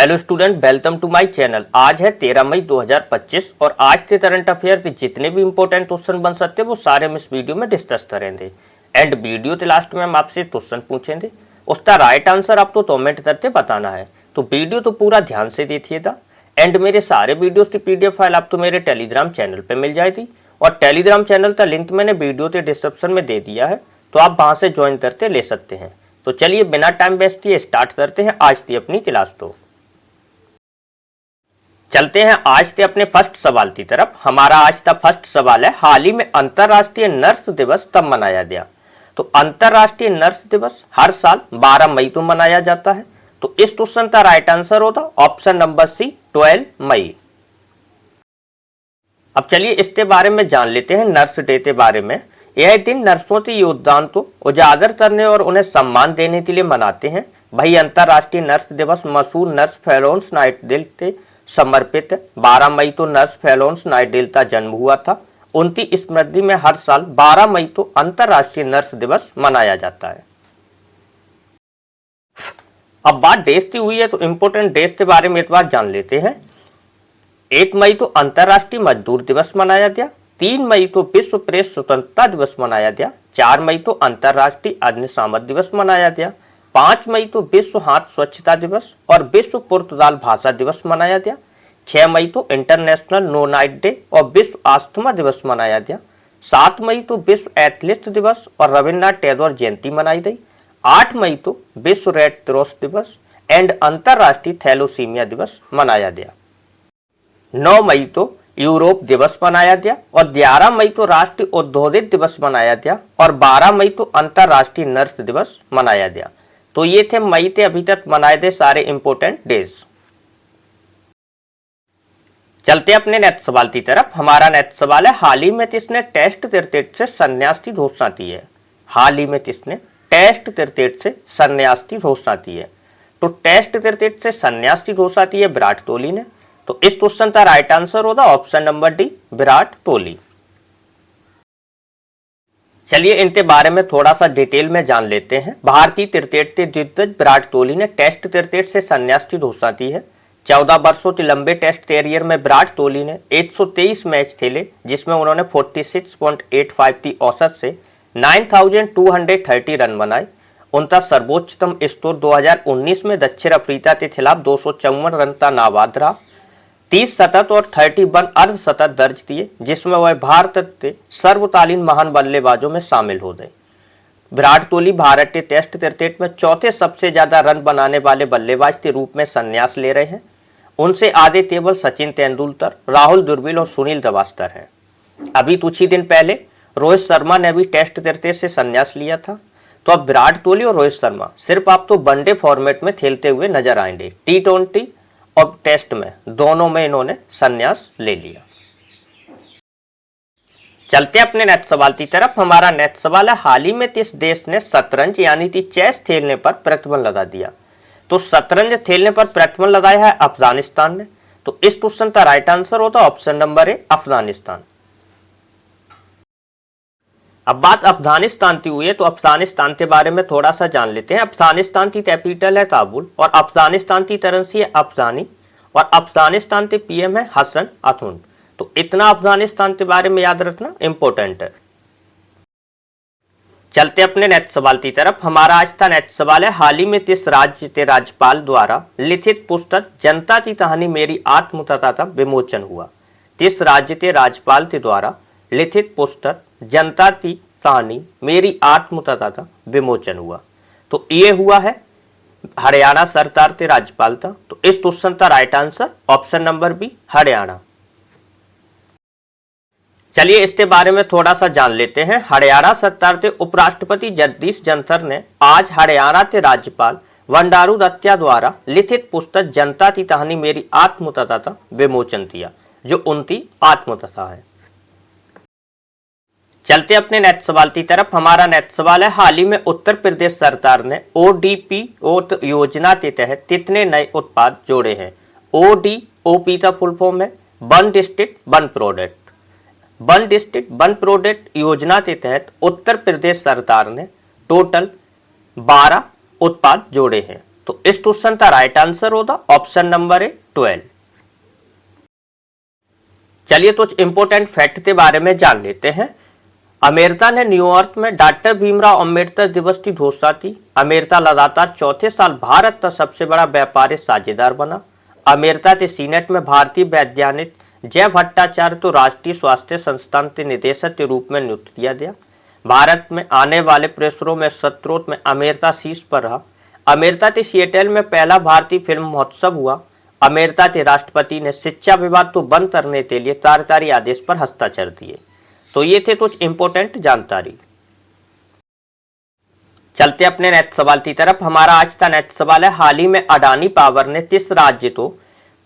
Hello student, welcome to my channel. आज है 13 मई 2025 और आज के करंट अफेयर के जितने भी इंपॉर्टेंट क्वेश्चन बन सकते हैं वो सारे हम इस वीडियो में डिस्कस करेंगे। एंड वीडियो के लास्ट में हम आपसे क्वेश्चन पूछेंगे, उसका राइट आंसर आपको कमेंट करके बताना है। तो वीडियो तो पूरा ध्यान से देखिएगा। एंड मेरे सारे वीडियोस की पीडीएफ फाइल आपको मेरे टेलीग्राम चैनल पर मिल जाएगी और टेलीग्राम चैनल का लिंक मैंने वीडियो के डिस्क्रिप्शन में दे दिया है, तो आप वहां से ज्वाइन करके ले सकते हैं। तो चलिए बिना टाइम वेस्ट किए स्टार्ट करते हैं आज की अपनी क्लास। तो चलते हैं आज के अपने फर्स्ट सवाल की तरफ। हमारा आज का फर्स्ट सवाल है, हाल ही में अंतरराष्ट्रीय नर्स दिवस कब मनाया गया? तो अंतरराष्ट्रीय नर्स दिवस हर साल 12 मई को मनाया जाता है। तो इस क्वेश्चन का राइट आंसर होगा ऑप्शन नंबर सी, 12 मई। अब चलिए इसके बारे में जान लेते हैं, नर्स डे के बारे में। यह दिन नर्सों के योगदान को उजागर करने और उन्हें सम्मान देने के लिए मनाते हैं। वही अंतरराष्ट्रीय नर्स दिवस मशहूर नर्स फेलोन्स नाइटिंगेल के समर्पित है। 12 मई तो नर्स फेलोन्स नाइटिंगेल का जन्म हुआ था। उनकी स्मृति में हर साल 12 मई तो अंतरराष्ट्रीय नर्स दिवस मनाया जाता है। अब बात देश की हुई है तो इंपोर्टेंट देश के बारे में एक बार जान लेते हैं। 1 मई तो अंतरराष्ट्रीय मजदूर दिवस मनाया गया। 3 मई को विश्व प्रेस स्वतंत्रता दिवस मनाया गया। 4 मई को अंतरराष्ट्रीय अग्निशामक दिवस मनाया गया। 5 मई को विश्व हाथ स्वच्छता दिवस और विश्व पुर्तगाल भाषा दिवस मनाया गया। 6 मई को इंटरनेशनल नो नाइट डे और विश्व आस्थमा दिवस मनाया गया। 7 मई को विश्व एथलीट दिवस और रविन्द्रनाथ टैगोर जयंती मनाई गई। 8 मई को विश्व रेड क्रॉस दिवस एंड अंतरराष्ट्रीय थैलोसीमिया दिवस मनाया गया। 9 मई को यूरोप दिवस मनाया गया और 11 मई को राष्ट्रीय औद्योगिक दिवस मनाया गया और 12 मई को अंतरराष्ट्रीय नर्स दिवस मनाया गया। तो ये थे मई के अभी तक मनाए गए सारे इंपोर्टेंट डेज। चलते अपने नेक्स्ट सवाल की तरफ। हमारा नेक्स्ट सवाल है, हाल ही में किसने टेस्ट क्रिकेट से संन्यास की घोषणा की है? हाल ही में किसने टेस्ट क्रिकेट से संन्यास की घोषणा की है? तो टेस्ट क्रिकेट से संन्यास की घोषणा की है विराट कोहली ने। तो इस क्वेश्चन का राइट आंसर होगा option number D, Virat Kohli. चलिए इनके बारे में थोड़ा सा डिटेल में जान लेते हैं। भारतीय क्रिकेट के दिग्गज विराट कोहली ने टेस्ट क्रिकेट से संन्यास की घोषणा की है। 14 वर्षों के लंबे टेस्ट कैरियर में विराट कोहली ने 123 मैच खेले, जिसमें उन्होंने 46.85 की औसत से 9230 रन बनाए। उनका सर्वोच्चतम स्कोर 2019 में दक्षिण अफ्रीका के खिलाफ 254 रन का नाबाद रहा। 30 शतक और 31 अर्धशतक दर्ज किए, जिसमें वह भारत के सर्वकालीन महान बल्लेबाजों में शामिल हो गए। विराट कोहली भारत के टेस्ट क्रिकेट में चौथे सबसे ज्यादा रन बनाने वाले बल्लेबाज के रूप में संन्यास ले रहे हैं। उनसे आगे केवल सचिन तेंदुलकर, राहुल द्रविड़ और सुनील गावस्कर हैं। अभी कुछ ही दिन पहले रोहित शर्मा ने भी टेस्ट क्रिकेट से संन्यास लिया था। तो अब विराट कोहली और रोहित शर्मा सिर्फ आपको वनडे फॉर्मेट में खेलते हुए नजर आएंगे। T20 और टेस्ट में दोनों में इन्होंने संन्यास ले लिया। चलते अपने नेक्स्ट सवाल की तरफ। हमारा नेक्स्ट सवाल है, हाल ही में किस देश ने शतरंज यानी कि चेस खेलने पर प्रतिबंध लगा दिया? तो शतरंज खेलने पर प्रतिबंध लगाया है अफगानिस्तान ने। तो इस क्वेश्चन का राइट आंसर होता ऑप्शन नंबर ए, अफगानिस्तान। अब बात अफगानिस्तान की हुई है तो अफगानिस्तान के बारे में थोड़ा सा जान लेते हैं। अफगानिस्तान की कैपिटल है काबुल और अफगानिस्तान की करेंसी है अफगानी और अफगानिस्तान के पीएम है हसन अथुन। तो इतना अफगानिस्तान के बारे में याद रखना इंपॉर्टेंट है। चलते अपने नेक्स्ट सवाल की तरफ। हमारा आज का नेक्स्ट सवाल है, हाल ही में किस राज्य के राज्यपाल द्वारा लिखित पुस्तक जनता की कहानी मेरी आत्मकथा का विमोचन हुआ? किस राज्य के राज्यपाल के द्वारा लिखित पुस्तक जनता की कहानी मेरी आत्मकथा का विमोचन हुआ? तो ये हुआ है हरियाणा सरकार के राज्यपाल था। तो इस क्वेश्चन का right answer option number B, Haryana. चलिए इसके बारे में थोड़ा सा जान लेते हैं। हरियाणा सरकार के उपराष्ट्रपति जगदीश धनखड़ ने आज हरियाणा के राज्यपाल बंडारू दत्तात्रेय द्वारा लिखित पुस्तक जनता की कहानी मेरी आत्मकथा का विमोचन किया, जो उनकी आत्मकथा है। चलते अपने नेक्स्ट सवाल की तरफ। हमारा नेक्स्ट सवाल है, हाल ही में उत्तर प्रदेश सरकार ने ODP योजना के तहत कितने नए उत्पाद जोड़े हैं? ODOP का फुल फॉर्म है one district one product. One district one product योजना के तहत उत्तर प्रदेश सरकार ने टोटल 12 उत्पाद जोड़े हैं। तो इस क्वेश्चन का राइट आंसर होगा ऑप्शन नंबर ए 12। चलिए तो इंपोर्टेंट फैक्ट के बारे में जान लेते हैं। अमेरिका ने न्यूयॉर्क में डॉक्टर भीमराव अंबेडकर दिवस की घोषणा की। अमेरिका लगातार चौथे साल भारत का सबसे बड़ा व्यापारिक साझेदार बना। अमेरिका के सीनेट में भारतीय वैज्ञानिक जय भट्टाचार्य को राष्ट्रीय स्वास्थ्य संस्थान के निदेशक के रूप में नियुक्त किया गया। भारत में आने वाले पुरस्कारों में शतरंज में अमेरिका शीर्ष पर रहा। अमेरिका के सिएटल में पहला भारतीय फिल्म महोत्सव हुआ। अमेरिका के राष्ट्रपति ने शिक्षा विभाग को बंद करने के लिए कार्यकारी आदेश पर हस्ताक्षर दिए। तो ये थे कुछ इंपोर्टेंट जानकारी। चलते अपने नेक्स्ट सवाल की तरफ। हमारा आज का नेक्स्ट सवाल है, हाल ही में अडानी पावर ने किस राज्य को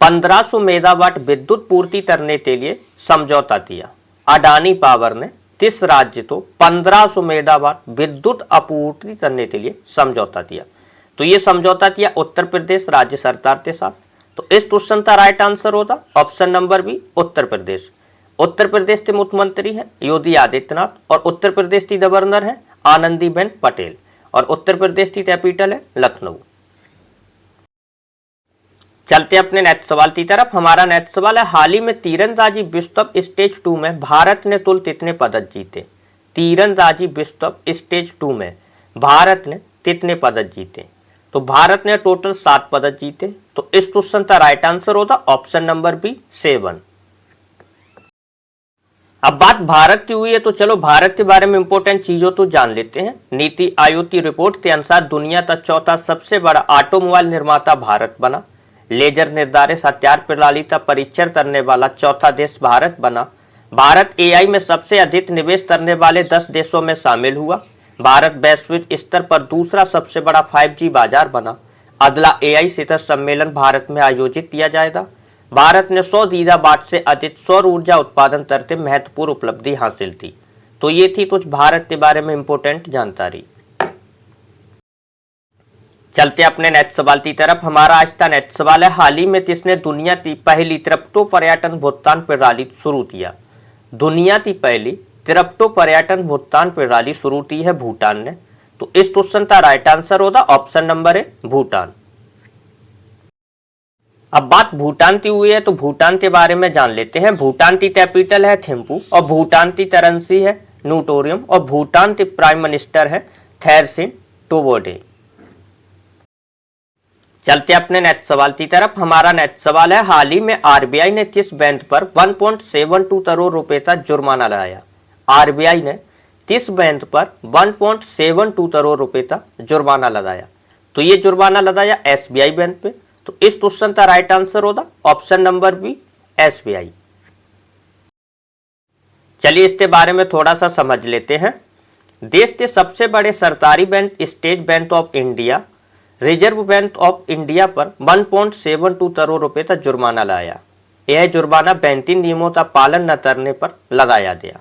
1500 मेगावाट विद्युत पूर्ति करने के लिए समझौता किया? अडानी पावर ने किस राज्य को 1500 मेगावाट विद्युत आपूर्ति करने के लिए समझौता किया? तो ये समझौता किया उत्तर प्रदेश राज्य सरकार के साथ। तो इस क्वेश्चन का राइट आंसर होगा option number B Uttar Pradesh. Uttar Pradesh के मुख्यमंत्री हैं योगी आदित्यनाथ और उत्तर प्रदेश की गवर्नर है आनंदीबेन पटेल और उत्तर प्रदेश की कैपिटल है लखनऊ। चलते अपने नेक्स्ट सवाल की तरफ। हमारा नेक्स्ट सवाल है, हाल ही में तीरंदाजी विश्व कप स्टेज 2 में भारत ने कुल कितने पदक जीते? तीरंदाजी विश्व कप स्टेज 2 में भारत ने कितने पदक जीते? तो भारत ने टोटल 7 पदक जीते। तो इस क्वेश्चन का राइट आंसर होगा ऑप्शन नंबर बी 7। अब बात भारत की हुई है तो चलो भारत के बारे में इंपोर्टेंट चीजों तो जान लेते हैं। नीति आयोग की रिपोर्ट के अनुसार दुनिया का चौथा सबसे बड़ा ऑटोमोबाइल निर्माता भारत बना। लेजर निर्धारित हथियार प्रणाली का परीक्षण करने वाला चौथा देश भारत बना। भारत एआई में सबसे अधिक निवेश करने वाले 10 देशों में शामिल हुआ। भारत वैश्विक स्तर पर दूसरा सबसे बड़ा 5G बाजार बना। अगला एआई शिखर सम्मेलन भारत में आयोजित किया जाएगा। भारत ने 100 गीगावाट से अधिक सौर ऊर्जा उत्पादन करते महत्वपूर्ण उपलब्धि हासिल की। तो ये थी कुछ भारत के बारे में इंपोर्टेंट जानकारी। चलते अपने नेक्स्ट सवाल की तरफ। हमारा आज का नेक्स्ट सवाल है, हाल ही में किसने दुनिया की पहली क्रिप्टो पर्यटन भुगतान प्रणाली शुरू किया? दुनिया की पहली क्रिप्टो पर्यटन भुगतान प्रणाली शुरू की है भूटान ने। तो इस क्वेश्चन का राइट आंसर होगा ऑप्शन नंबर ए भूटान। अब बात भूटान की हुई है तो भूटान के बारे में जान लेते हैं। भूटान की कैपिटल है थिम्पू और भूटान की करेंसी है न्यूटोरियम और भूटान के प्राइम मिनिस्टर है थैरसिन टोब्गे। चलते अपने नेक्स्ट सवाल की तरफ। हमारा नेक्स्ट सवाल है, हाल ही में आरबीआई ने किस बैंक पर 1.72 करोड़ रुपए का जुर्माना लगाया? आरबीआई ने किस बैंक पर 1.72 करोड़ रुपए का जुर्माना लगाया? तो ये जुर्माना लगाया एसबीआई बैंक पे। तो इस क्वेश्चन का राइट आंसर होगा ऑप्शन नंबर बी एसबीआई। चलिए इसके बारे में थोड़ा सा समझ लेते हैं। देश के सबसे बड़े सरकारी bank state bank of India reserve bank of India पर 1.72 करोड़ रुपए का जुर्माना लगाया। यह जुर्माना बैंकिंग नियमों का पालन न करने पर लगाया गया।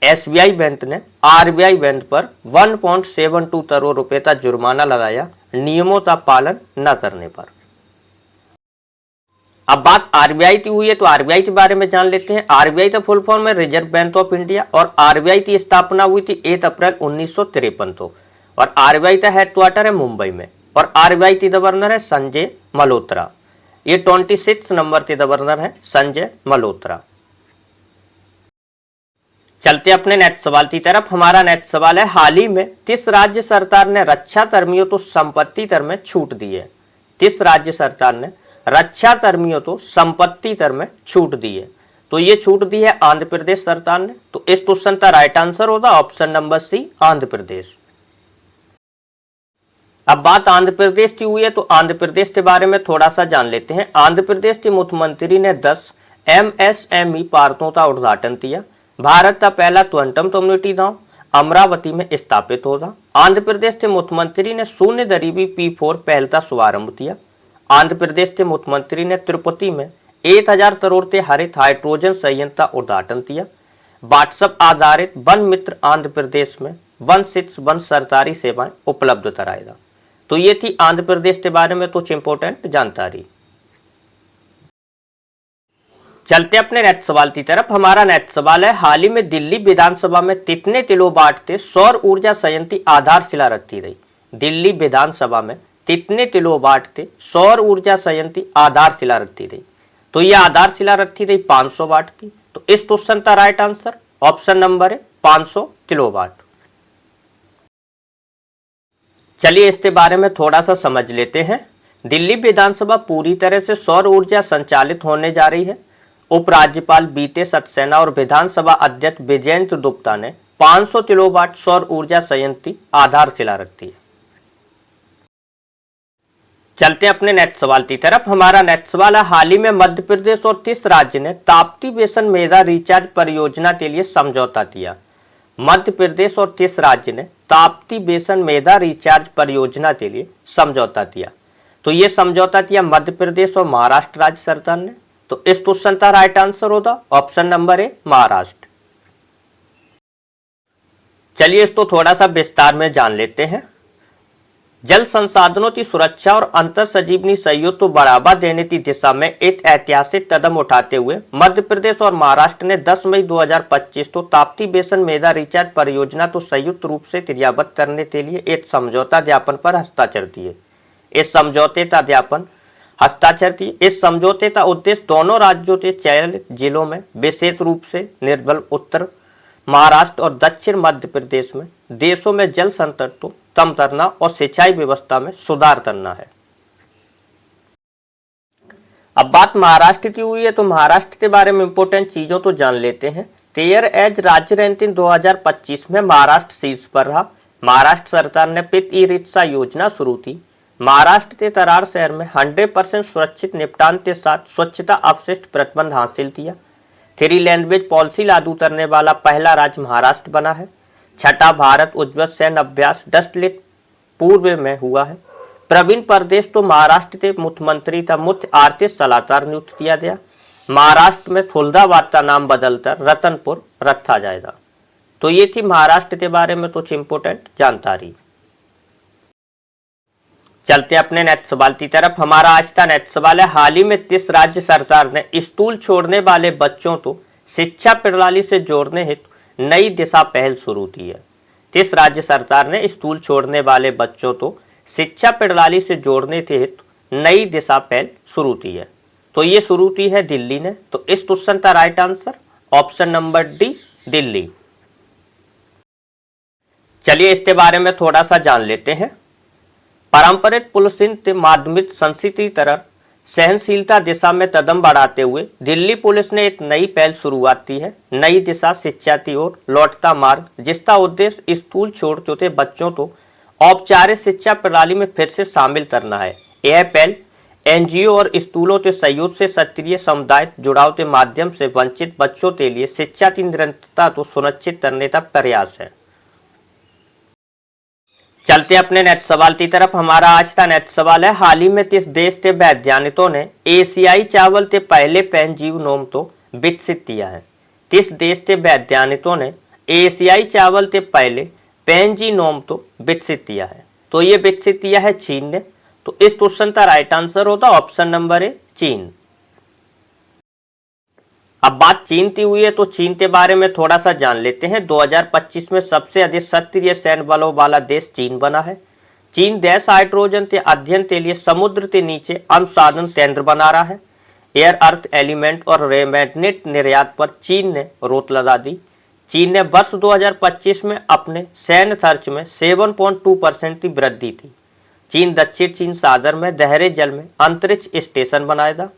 एसबीआई बैंक ने आरबीआई बैंक पर 1.72 करोड़ रुपए का जुर्माना लगाया नियमों का पालन न करने पर। अब बात आरबीआई की हुई है तो आरबीआई के बारे में जान लेते हैं। आरबीआई का फुल फॉर्म है रिजर्व बैंक ऑफ इंडिया और आरबीआई की स्थापना हुई थी 1 अप्रैल 1953 को और आरबीआई का हेडक्वार्टर है मुंबई में और आरबीआई की गवर्नर है संजय मल्होत्रा। ये 26 नंबर के गवर्नर है संजय मल्होत्रा। चलते अपने नेक्स्ट सवाल की तरफ। हमारा नेक्स्ट सवाल है, हाल ही में किस राज्य सरकार ने रक्षा कर्मियों को संपत्ति कर में छूट दी है? किस राज्य सरकार ने रक्षा कर्मियों को संपत्ति कर में छूट दी है? तो ये छूट दी है आंध्र प्रदेश सरकार ने। तो इस क्वेश्चन का राइट आंसर होगा option number C Andhra Pradesh. अब बात आंध्र प्रदेश की हुई है तो आंध्र प्रदेश के बारे में थोड़ा सा जान लेते हैं। आंध्र प्रदेश के मुख्यमंत्री ने 10 एमएसएमई पार्कों का उद्घाटन किया। भारत का पहला क्वांटम कम्युनिटी गांव अमरावती में स्थापित होगा। आंध्र प्रदेश के मुख्यमंत्री ने शून्य गरीबी P4 पहल का शुभारंभ किया। आंध्र प्रदेश के मुख्यमंत्री ने तिरुपति में 1000 करोड़ के हरित हाइड्रोजन संयंत्र का उद्घाटन किया। व्हाट्सएप आधारित वन मित्र आंध्र प्रदेश में 161 सरकारी सेवाएं उपलब्ध कराएगा। तो ये थी आंध्र प्रदेश के बारे में कुछ इंपोर्टेंट जानकारी। चलते अपने नेक्स्ट सवाल की तरफ। हमारा नेक्स्ट सवाल है, हाल ही में दिल्ली विधानसभा में कितने किलोवाट के सौर ऊर्जा संयंत्र की आधारशिला रखी गई? दिल्ली विधानसभा में कितने किलोवाट थे सौर ऊर्जा संयंत्र आधारशिला रखी गई? तो ये आधारशिला रखी गई 500 वाट की। तो इस क्वेश्चन का राइट आंसर ऑप्शन नंबर है 500 किलोवाट। चलिए इसके बारे में थोड़ा सा समझ लेते हैं। दिल्ली विधानसभा पूरी तरह से सौर ऊर्जा संचालित होने जा रही है। उपराज्यपाल बीते सक्सेना और विधानसभा अध्यक्ष विजयेंद्र गुप्ता ने 500 किलोवाट सौर ऊर्जा संयंत्र आधारशिला रखी है। चलते अपने नेक्स्ट सवाल की तरफ। हमारा नेक्स्ट सवाल है, हाल ही में मध्य प्रदेश और किस राज्य ने ताप्ती बेसन मेधा रिचार्ज परियोजना के लिए समझौता किया? मध्य प्रदेश और किस राज्य ने ताप्ती बेसन मेधा रिचार्ज परियोजना के लिए समझौता किया? तो ये समझौता किया मध्य प्रदेश और महाराष्ट्र राज्य सरकार ने। तो इस क्वेश्चन का राइट आंसर होगा ऑप्शन नंबर ए महाराष्ट्र। चलिए इसको थोड़ा सा विस्तार में जान लेते हैं। जल संसाधनों की सुरक्षा और अंतर सजीवनी सहयोग को बढ़ावा देने की दिशा में एक ऐतिहासिक कदम उठाते हुए मध्य प्रदेश और महाराष्ट्र ने 10 मई 2025 को ताप्ती बेसन मेधा रिचार्ज परियोजना को संयुक्त रूप से क्रियान्वित करने के लिए एक समझौता ज्ञापन पर हस्ताक्षर किए। इस समझौते का ज्ञापन हस्ताक्षर किए। इस समझौते का उद्देश्य दोनों राज्यों के चयनित जिलों में विशेष रूप से निर्मल उत्तर महाराष्ट्र और दक्षिण मध्य प्रदेश में देशों में जल संकट को कम करना और सिंचाई व्यवस्था में सुधार करना है। अब बात महाराष्ट्र की हुई है तो महाराष्ट्र के बारे में इंपोर्टेंट चीजों तो जान लेते हैं। टेयर एज राज्य रैंकिंग 2025 में महाराष्ट्र शीर्ष पर रहा। महाराष्ट्र सरकार ने पित ई रिक्शा योजना शुरू की। महाराष्ट्र के तरार शहर में 100% सुरक्षित निपटान के साथ स्वच्छता अपशिष्ट प्रतिबंध हासिल किया। 3 लैंग्वेज पॉलिसी लागू करने वाला पहला राज्य महाराष्ट्र बना है। छठा भारत उज्ज्वल सैन्य अभ्यास 10 लिट पूर्व में हुआ है। प्रवीण परदेश तो महाराष्ट्र के मुख्यमंत्री का मुख्य आर्थिक सलाहकार नियुक्त किया गया। महाराष्ट्र में खुलदाबाद का नाम बदलकर रतनपुर रखा जाएगा। तो ये थी महाराष्ट्र के बारे में कुछ इंपोर्टेंट जानकारी। चलते अपने नेक्स्ट सवाल की तरफ। हमारा आज का नेक्स्ट सवाल है, हाल ही में किस राज्य सरकार ने स्कूल छोड़ने वाले बच्चों को शिक्षा प्रणाली से जोड़ने हेतु नई दिशा पहल शुरू की है? किस राज्य सरकार ने स्कूल छोड़ने वाले बच्चों को शिक्षा प्रणाली से जोड़ने के हेतु नई दिशा पहल शुरू की है? तो ये शुरू की है दिल्ली ने। तो इस क्वेश्चन का right answer option number D Delhi. चलिए इसके बारे में थोड़ा सा जान लेते हैं। पारंपरिक पुलिसिंग के माध्यमिक संस्कृति तरह सहनशीलता दिशा में कदम बढ़ाते हुए दिल्ली पुलिस ने एक नई पहल शुरुआत की है। नई दिशा शिक्षा की ओर लौटता मार्ग, जिसका उद्देश्य स्कूल छोड़ चुके बच्चों को औपचारिक शिक्षा प्रणाली में फिर से शामिल करना है। यह पहल एनजीओ और स्कूलों के सहयोग से सक्रिय समुदाय जुड़ाव के माध्यम से वंचित बच्चों के लिए शिक्षा की निरंतरता को सुनिश्चित करने का प्रयास है। चलते अपने नेक्स्ट सवाल की तरफ। हमारा आज का नेक्स्ट सवाल है, हाल ही में किस देश के वैज्ञानिकों ने एशियाई चावल के पहले पेनजीनोम को विकसित किया है? किस देश के वैज्ञानिकों ने एशियाई चावल के पहले पेनजीनोम को विकसित किया है? तो ये विकसित किया है चीन ने। तो इस क्वेश्चन का राइट आंसर होता ऑप्शन नंबर ए चीन। अब बात चीन की हुई है तो चीन के बारे में थोड़ा सा जान लेते हैं। 2025 में सबसे अधिक सक्रिय सैन्य बलों वाला देश चीन बना है। चीन देश हाइड्रोजन के अध्ययन के लिए समुद्र के नीचे अनुसंधान केंद्र बना रहा है। एयर अर्थ एलिमेंट और रेमैग्नेट निर्यात पर चीन ने रोक लगा दी। चीन ने वर्ष 2025 में अपने सैन्य खर्च में 7.2% की वृद्धि की। चीन दक्षिण चीन सागर में गहरे जल में अंतरिक्ष स्टेशन बनाएगा।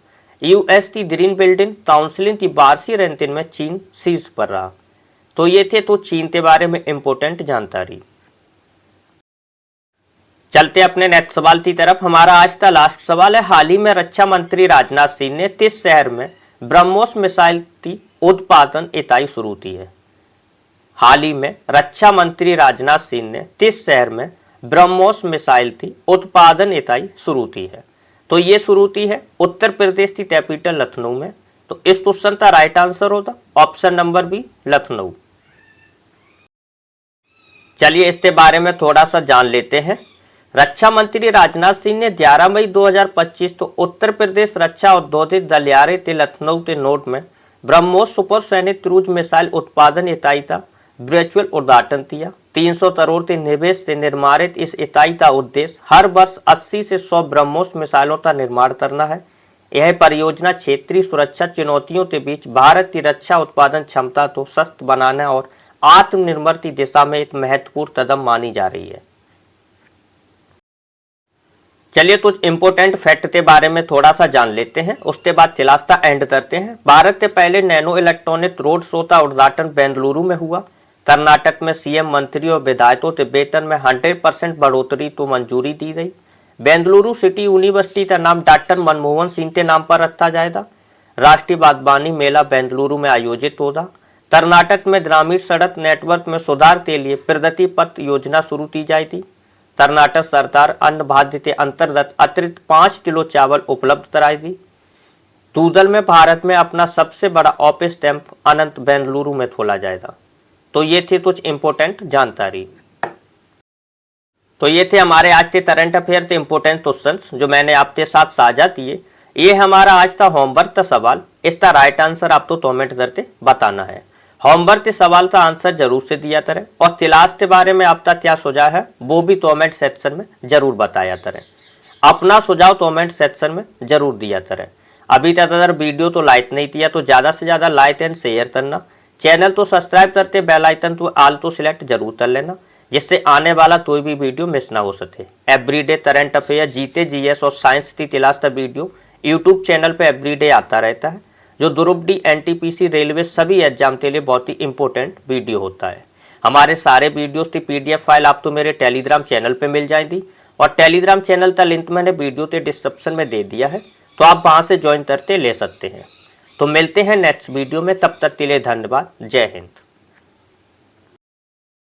यूएस की ग्रीन बिल्डिंग काउंसिल की वार्षिक रैंकिंग में चीन शीर्ष पर रहा। तो ये थे तो चीन के बारे में इंपोर्टेंट जानकारी। चलते अपने नेक्स्ट सवाल की तरफ। हमारा आज का लास्ट सवाल है, हाल ही में रक्षा मंत्री राजनाथ सिंह ने किस शहर में ब्रह्मोस मिसाइल की उत्पादन इकाई शुरू की है? हाल ही में रक्षा मंत्री राजनाथ सिंह ने किस शहर में ब्रह्मोस मिसाइल की उत्पादन इकाई शुरू की है? तो ये शुरू की है उत्तर प्रदेश की कैपिटल लखनऊ में। तो इस क्वेश्चन का राइट आंसर होता ऑप्शन नंबर बी लखनऊ। चलिए इसके बारे में थोड़ा सा जान लेते हैं। रक्षा मंत्री राजनाथ सिंह ने 11 मई 2025 को उत्तर प्रदेश रक्षा औद्योगिक गलियारे के लखनऊ के नोट में ब्रह्मोस सुपरसोनिक क्रूज मिसाइल उत्पादन इकाई का वर्चुअल उद्घाटन किया। 300 करोड़ के निवेश से निर्माणित इस इकाई का उद्देश्य हर वर्ष 80 से 100 ब्रह्मोस मिसाइलों का निर्माण करना है। यह परियोजना क्षेत्रीय सुरक्षा चुनौतियों के बीच भारत की रक्षा उत्पादन क्षमता को सशक्त बनाने और आत्मनिर्भर की दिशा में एक महत्वपूर्ण कदम मानी जा रही है। चलिए कुछ इंपोर्टेंट फैक्ट के बारे में थोड़ा सा जान लेते हैं, उसके बाद क्लास का एंड करते हैं। भारत के पहले नैनो इलेक्ट्रॉनिक रोड शो का उद्घाटन बेंगलुरु में हुआ। कर्नाटक में सीएम, मंत्री और विधायकों के वेतन में 100% बढ़ोतरी को मंजूरी दी गई। बेंगलुरु सिटी यूनिवर्सिटी का नाम डॉक्टर मनमोहन सिंह के नाम पर रखा जाएगा। राष्ट्रीय बागवानी मेला बेंगलुरु में आयोजित होगा। कर्नाटक में ग्रामीण सड़क नेटवर्क में सुधार के लिए प्रगति पथ योजना शुरू की जाएगी। कर्नाटक सरकार अन्न भाग्य के अंतर्गत अतिरिक्त 5 किलो चावल उपलब्ध कराएगी। दूधल में भारत में अपना सबसे बड़ा ऑफिस कैंप अनंत बेंगलुरु में खोला जाएगा। तो ये थे कुछ इंपोर्टेंट जानकारी। तो ये थे हमारे आज के करंट अफेयर के इंपोर्टेंट क्वेश्चंस जो मैंने आपके साथ साझा किए। ये हमारा आज का होमवर्क का सवाल, इसका राइट आंसर आपको कमेंट करके बताना है। होमवर्क के सवाल का आंसर जरूर से दिया करें और क्लास के बारे में आपका क्या सुझाव है वो भी कमेंट सेक्शन में जरूर बताया करें। अपना सुझाव कमेंट सेक्शन में जरूर दिया करें। अभी तक अगर वीडियो तो लाइक नहीं किया तो ज़्यादा से ज़्यादा लाइक एंड शेयर करना। चैनल तो सब्सक्राइब करते बेल आइकन तो ऑल तो सिलेक्ट जरूर कर लेना, जिससे आने वाला कोई भी वीडियो मिस ना हो सके। Everyday current affair, GK, GS और साइंस की क्लास का वीडियो यूट्यूब चैनल पर एवरीडे आता रहता है, जो ग्रुप डी, एनटीपीसी, रेलवे सभी एग्जाम के लिए बहुत ही इंपॉर्टेंट वीडियो होता है। हमारे सारे वीडियोस की पीडीएफ फाइल आपको मेरे टेलीग्राम चैनल पे मिल जाएगी और टेलीग्राम चैनल का लिंक मैंने वीडियो के डिस्क्रिप्शन में दे दिया है, तो आप वहां से ज्वाइन करके ले सकते हैं। तो मिलते हैं नेक्स्ट वीडियो में, तब तक के लिए धन्यवाद। जय हिंद।